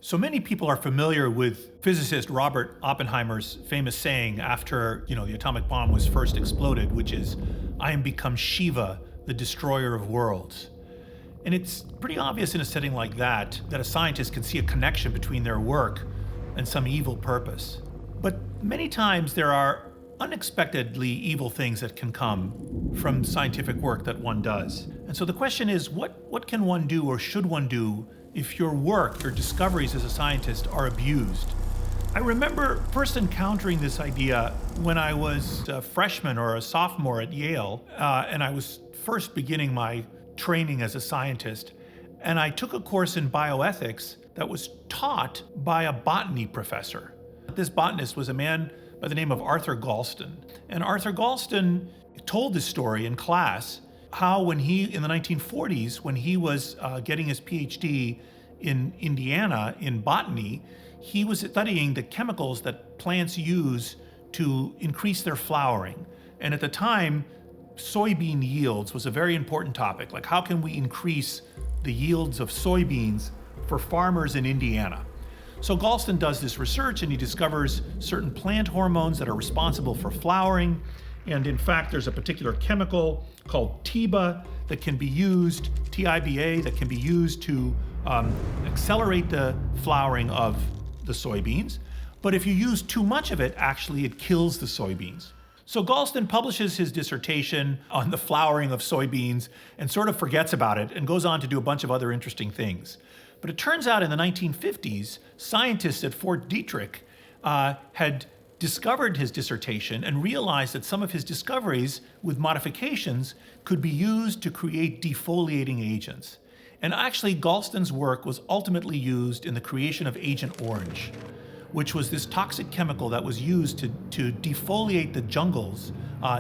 So many people are familiar with physicist Robert Oppenheimer's famous saying after, the atomic bomb was first exploded, which is, "I am become Shiva, the destroyer of worlds." And it's pretty obvious in a setting like that a scientist can see a connection between their work and some evil purpose. But many times there are unexpectedly evil things that can come from scientific work that one does. And so the question is, what can one do or should one do if your work, your discoveries as a scientist are abused? I remember first encountering this idea when I was a freshman or a sophomore at Yale, and I was first beginning my training as a scientist. And I took a course in bioethics that was taught by a botany professor. This botanist was a man by the name of Arthur Golston. And Arthur Golston told this story in class, how when he, in the 1940s, when he was getting his PhD in Indiana in botany, he was studying the chemicals that plants use to increase their flowering. And at the time, soybean yields was a very important topic. Like, how can we increase the yields of soybeans for farmers in Indiana? So Golston does this research and he discovers certain plant hormones that are responsible for flowering. And in fact, there's a particular chemical called TIBA that can be used, TIBA, that can be used to accelerate the flowering of the soybeans. But if you use too much of it, actually it kills the soybeans. So Golston publishes his dissertation on the flowering of soybeans and sort of forgets about it and goes on to do a bunch of other interesting things. But it turns out in the 1950s, scientists at Fort Detrick had discovered his dissertation and realized that some of his discoveries, with modifications, could be used to create defoliating agents. And actually, Golston's work was ultimately used in the creation of Agent Orange, which was this toxic chemical that was used to defoliate the jungles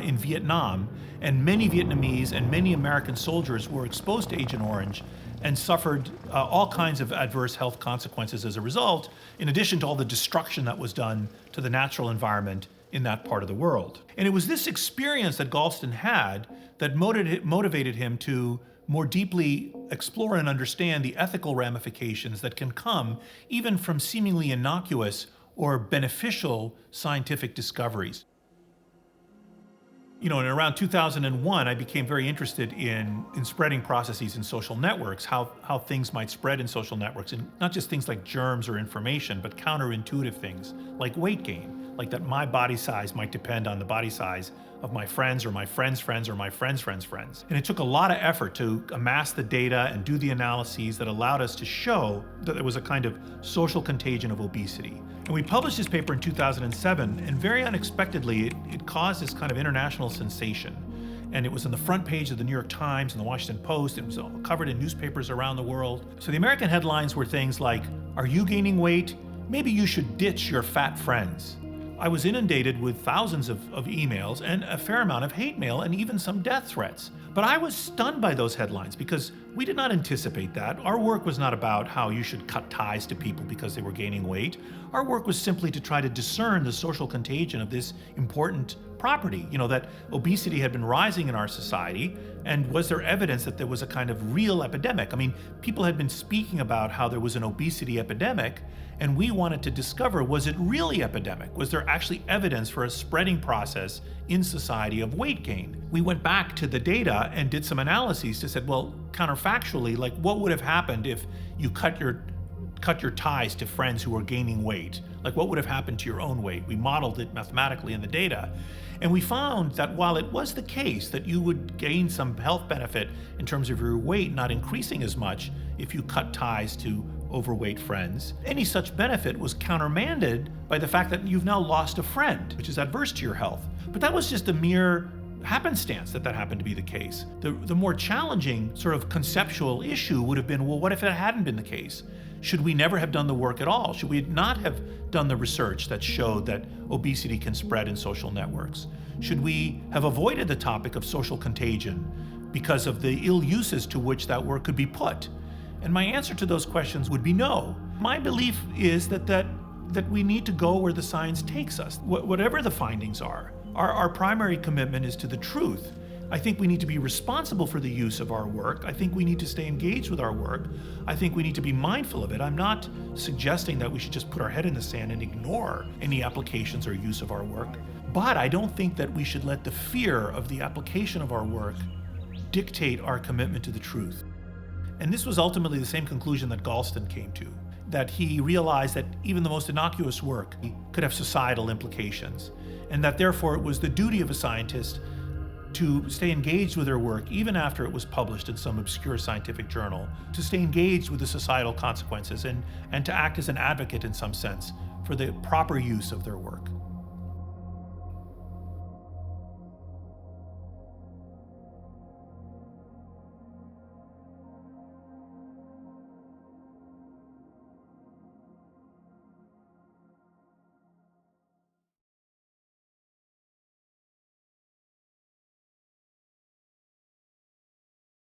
in Vietnam. And many Vietnamese and many American soldiers were exposed to Agent Orange and suffered all kinds of adverse health consequences as a result, in addition to all the destruction that was done to the natural environment in that part of the world. And it was this experience that Golston had that motivated him to more deeply explore and understand the ethical ramifications that can come even from seemingly innocuous or beneficial scientific discoveries. In around 2001, I became very interested in spreading processes in social networks, how things might spread in social networks, and not just things like germs or information, but counterintuitive things like weight gain, like that my body size might depend on the body size of my friends or my friends' friends or my friends' friends' friends. And it took a lot of effort to amass the data and do the analyses that allowed us to show that there was a kind of social contagion of obesity. And we published this paper in 2007, and very unexpectedly, it caused this kind of international sensation. And it was on the front page of the New York Times and the Washington Post. It was covered in newspapers around the world. So the American headlines were things like, "Are you gaining weight? Maybe you should ditch your fat friends." I was inundated with thousands of emails and a fair amount of hate mail and even some death threats. But I was stunned by those headlines because we did not anticipate that. Our work was not about how you should cut ties to people because they were gaining weight. Our work was simply to try to discern the social contagion of this important property, that obesity had been rising in our society, and was there evidence that there was a kind of real epidemic? I mean, people had been speaking about how there was an obesity epidemic, and we wanted to discover, was it really epidemic? Was there actually evidence for a spreading process in society of weight gain? We went back to the data and did some analyses to say, well, counterfactually, like what would have happened if you cut your ties to friends who were gaining weight? Like what would have happened to your own weight? We modeled it mathematically in the data. And we found that while it was the case that you would gain some health benefit in terms of your weight not increasing as much if you cut ties to overweight friends, any such benefit was countermanded by the fact that you've now lost a friend, which is adverse to your health. But that was just a mere happenstance that happened to be the case. The more challenging sort of conceptual issue would have been, well, what if it hadn't been the case? Should we never have done the work at all? Should we not have done the research that showed that obesity can spread in social networks? Should we have avoided the topic of social contagion because of the ill uses to which that work could be put? And my answer to those questions would be no. My belief is that we need to go where the science takes us. Whatever the findings are, our primary commitment is to the truth. I think we need to be responsible for the use of our work. I think we need to stay engaged with our work. I think we need to be mindful of it. I'm not suggesting that we should just put our head in the sand and ignore any applications or use of our work. But I don't think that we should let the fear of the application of our work dictate our commitment to the truth. And this was ultimately the same conclusion that Golston came to, that he realized that even the most innocuous work could have societal implications, and that therefore it was the duty of a scientist to stay engaged with their work even after it was published in some obscure scientific journal, to stay engaged with the societal consequences and to act as an advocate in some sense for the proper use of their work.